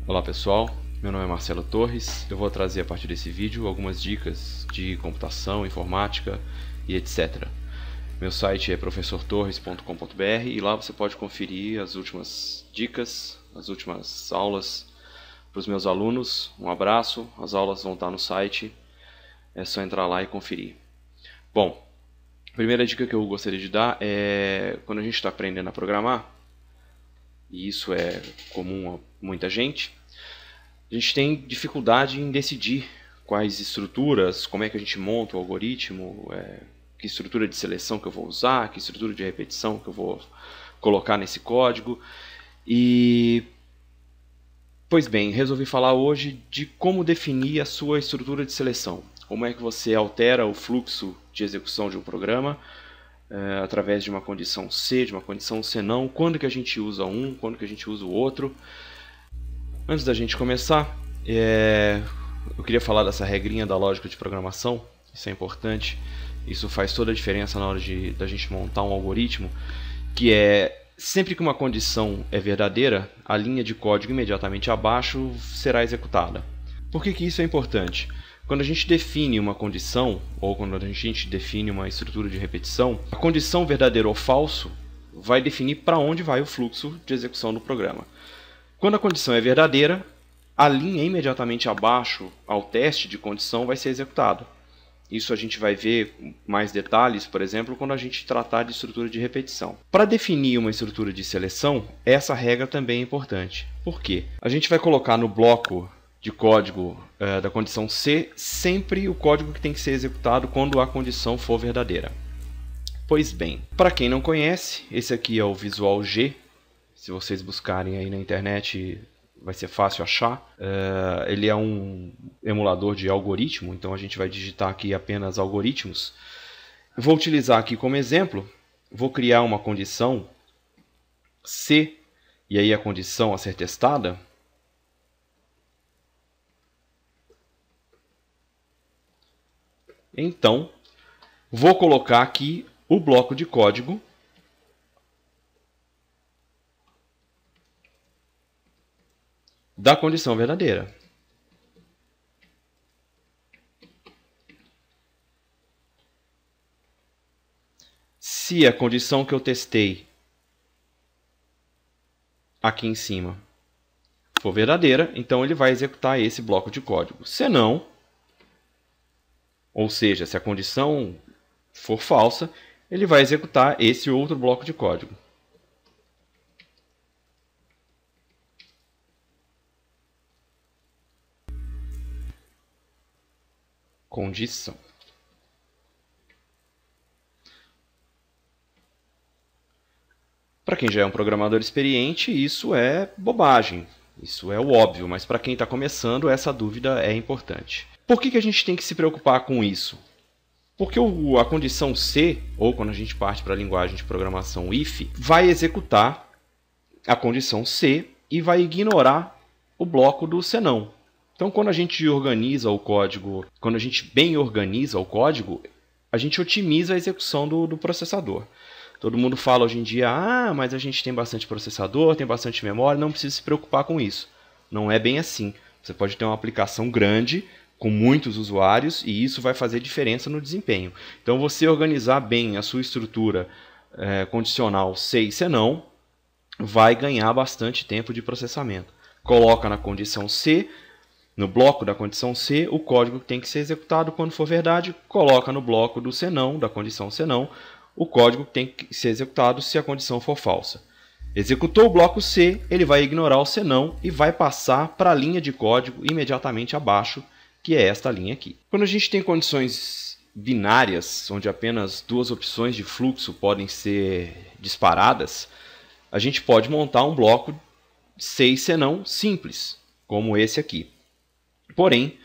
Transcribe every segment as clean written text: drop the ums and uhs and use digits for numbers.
Olá pessoal, meu nome é Marcelo Torres. Eu vou trazer a partir desse vídeo algumas dicas de computação, informática e etc. Meu site é professortorres.com.br e lá você pode conferir as últimas dicas, as últimas aulas para os meus alunos. Um abraço, as aulas vão estar no site, é só entrar lá e conferir. Bom, a primeira dica que eu gostaria de dar é quando a gente está aprendendo a programar, e isso é comum a muita gente, a gente tem dificuldade em decidir quais estruturas, como é que a gente monta o algoritmo, que estrutura de seleção que eu vou usar, que estrutura de repetição que eu vou colocar nesse código. Pois bem, resolvi falar hoje de como definir a sua estrutura de seleção. Como é que você altera o fluxo de execução de um programa através de uma condição C, de uma condição C não, quando que a gente usa um, quando que a gente usa o outro. Antes da gente começar, eu queria falar dessa regrinha da lógica de programação. Isso é importante, isso faz toda a diferença na hora da gente montar um algoritmo, que é sempre que uma condição é verdadeira, a linha de código imediatamente abaixo será executada. Por que isso é importante? Quando a gente define uma condição, ou quando a gente define uma estrutura de repetição, a condição verdadeiro ou falso vai definir para onde vai o fluxo de execução do programa. Quando a condição é verdadeira, a linha imediatamente abaixo ao teste de condição vai ser executada. Isso a gente vai ver mais detalhes, por exemplo, quando a gente tratar de estrutura de repetição. Para definir uma estrutura de seleção, essa regra também é importante. Por quê? A gente vai colocar no bloco de código da condição C sempre o código que tem que ser executado quando a condição for verdadeira. Pois bem, para quem não conhece, esse aqui é o Visual G. Se vocês buscarem aí na internet, vai ser fácil achar. Ele é um emulador de algoritmo, então a gente vai digitar aqui apenas algoritmos. Vou utilizar aqui como exemplo, vou criar uma condição C, e aí a condição a ser testada. Então, vou colocar aqui o bloco de código da condição verdadeira. Se a condição que eu testei aqui em cima for verdadeira, então ele vai executar esse bloco de código. Se não, ou seja, se a condição for falsa, ele vai executar esse outro bloco de código. Condição. Para quem já é um programador experiente, isso é bobagem. Isso é o óbvio, mas para quem está começando, essa dúvida é importante. Por que a gente tem que se preocupar com isso? Porque a condição C, ou quando a gente parte para a linguagem de programação if, vai executar a condição C e vai ignorar o bloco do senão. Então, quando a gente organiza o código, quando a gente bem organiza o código, a gente otimiza a execução do processador. Todo mundo fala hoje em dia, mas a gente tem bastante processador, tem bastante memória, não precisa se preocupar com isso. Não é bem assim. Você pode ter uma aplicação grande, com muitos usuários, e isso vai fazer diferença no desempenho. Então, você organizar bem a sua estrutura condicional C e senão, vai ganhar bastante tempo de processamento. Coloca na condição C, no bloco da condição C, o código que tem que ser executado quando for verdade, coloca no bloco do senão, da condição senão, o código que tem que ser executado se a condição for falsa. Executou o bloco C, ele vai ignorar o senão e vai passar para a linha de código imediatamente abaixo, que é esta linha aqui. Quando a gente tem condições binárias, onde apenas duas opções de fluxo podem ser disparadas, a gente pode montar um bloco C e senão simples, como esse aqui. Porém,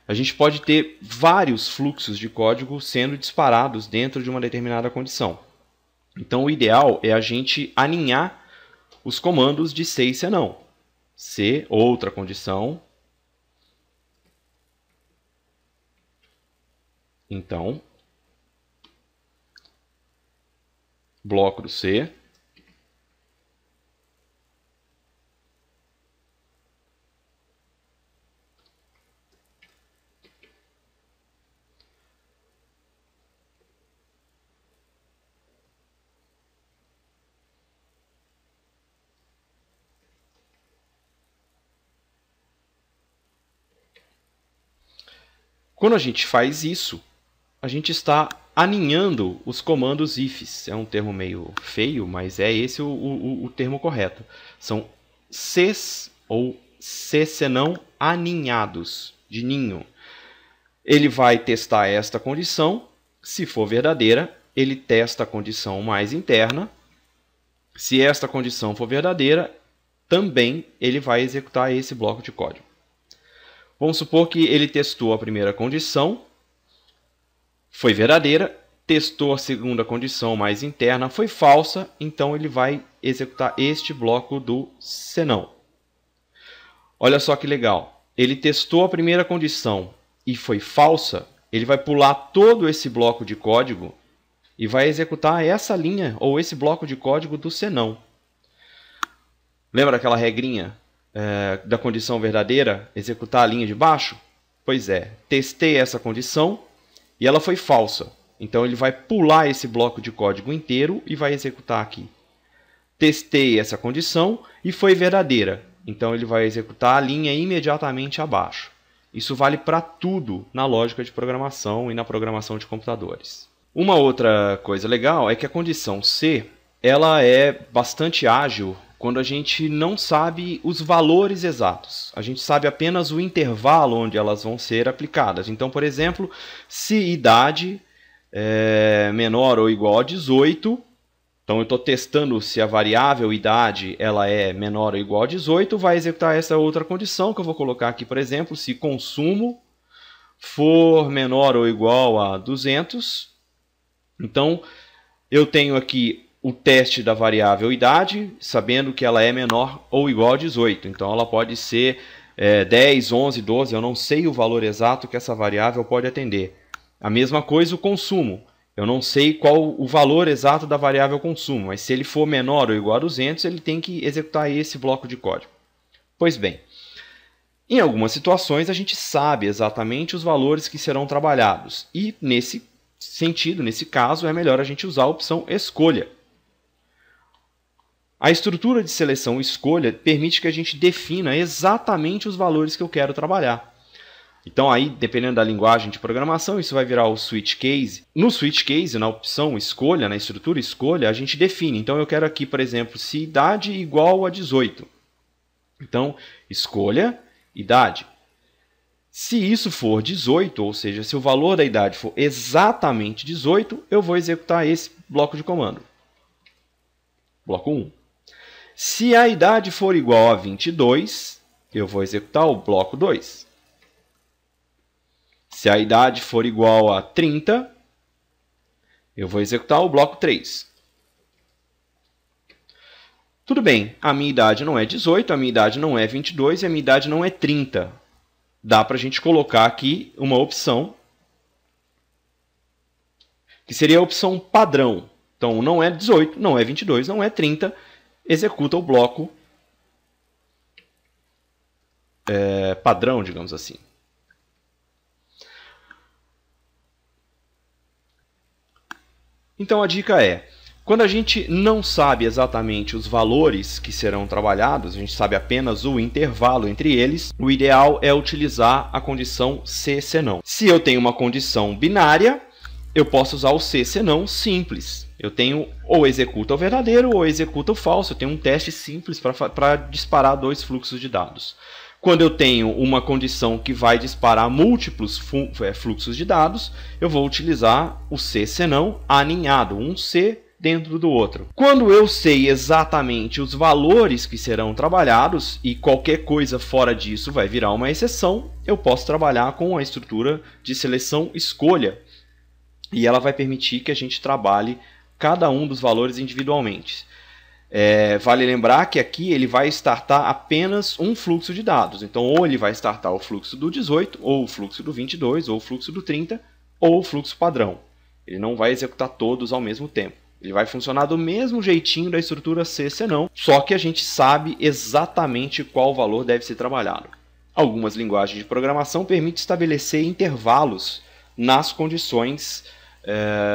a gente pode ter vários fluxos de código sendo disparados dentro de uma determinada condição. Então, o ideal é a gente aninhar os comandos de C e senão. C, outra condição. Então, bloco do C. Quando a gente faz isso, a gente está aninhando os comandos ifs. É um termo meio feio, mas é esse o termo correto. São Cs ou C senão aninhados, de ninho. Ele vai testar esta condição. Se for verdadeira, ele testa a condição mais interna. Se esta condição for verdadeira, também ele vai executar esse bloco de código. Vamos supor que ele testou a primeira condição, foi verdadeira, testou a segunda condição mais interna, foi falsa, então ele vai executar este bloco do senão. Olha só que legal, ele testou a primeira condição e foi falsa, ele vai pular todo esse bloco de código e vai executar essa linha ou esse bloco de código do senão. Lembra aquela regrinha da condição verdadeira, executar a linha de baixo? Pois é, testei essa condição e ela foi falsa. Então ele vai pular esse bloco de código inteiro e vai executar aqui. Testei essa condição e foi verdadeira. Então ele vai executar a linha imediatamente abaixo. Isso vale para tudo na lógica de programação e na programação de computadores. Uma outra coisa legal é que a condição C ela é bastante ágil quando a gente não sabe os valores exatos. A gente sabe apenas o intervalo onde elas vão ser aplicadas. Então, por exemplo, se idade é menor ou igual a 18, então eu estou testando se a variável idade ela é menor ou igual a 18, vai executar essa outra condição que eu vou colocar aqui, por exemplo, se consumo for menor ou igual a 200. Então, eu tenho aqui o teste da variável idade, sabendo que ela é menor ou igual a 18. Então, ela pode ser 10, 11, 12, eu não sei o valor exato que essa variável pode atender. A mesma coisa o consumo. Eu não sei qual o valor exato da variável consumo, mas se ele for menor ou igual a 200, ele tem que executar esse bloco de código. Pois bem, em algumas situações a gente sabe exatamente os valores que serão trabalhados. E nesse sentido, nesse caso, é melhor a gente usar a opção escolha. A estrutura de seleção escolha permite que a gente defina exatamente os valores que eu quero trabalhar. Então, aí, dependendo da linguagem de programação, isso vai virar o switch case. No switch case, na opção escolha, na estrutura escolha, a gente define. Então, eu quero aqui, por exemplo, se idade igual a 18. Então, escolha, idade. Se isso for 18, ou seja, se o valor da idade for exatamente 18, eu vou executar esse bloco de comando. Bloco 1. Se a idade for igual a 22, eu vou executar o bloco 2. Se a idade for igual a 30, eu vou executar o bloco 3. Tudo bem, a minha idade não é 18, a minha idade não é 22 e a minha idade não é 30. Dá para a gente colocar aqui uma opção, que seria a opção padrão. Então, não é 18, não é 22, não é 30, executa o bloco padrão, digamos assim. Então, a dica é, quando a gente não sabe exatamente os valores que serão trabalhados, a gente sabe apenas o intervalo entre eles, o ideal é utilizar a condição C senão. Se eu tenho uma condição binária, eu posso usar o C senão simples. Eu tenho ou executa o verdadeiro ou executa o falso. Eu tenho um teste simples para disparar dois fluxos de dados. Quando eu tenho uma condição que vai disparar múltiplos fluxos de dados, eu vou utilizar o C senão aninhado, um C dentro do outro. Quando eu sei exatamente os valores que serão trabalhados e qualquer coisa fora disso vai virar uma exceção, eu posso trabalhar com a estrutura de seleção escolha. E ela vai permitir que a gente trabalhe cada um dos valores individualmente. Vale lembrar que aqui ele vai startar apenas um fluxo de dados. Então, ou ele vai startar o fluxo do 18, ou o fluxo do 22, ou o fluxo do 30, ou o fluxo padrão. Ele não vai executar todos ao mesmo tempo. Ele vai funcionar do mesmo jeitinho da estrutura C senão, só que a gente sabe exatamente qual valor deve ser trabalhado. Algumas linguagens de programação permitem estabelecer intervalos nas condições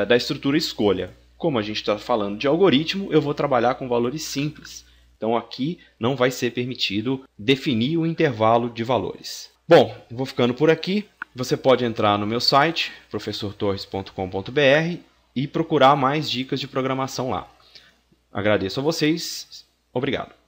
da estrutura escolha. Como a gente está falando de algoritmo, eu vou trabalhar com valores simples. Então aqui não vai ser permitido definir o intervalo de valores. Bom, vou ficando por aqui. Você pode entrar no meu site, professortorres.com.br, e procurar mais dicas de programação lá. Agradeço a vocês. Obrigado.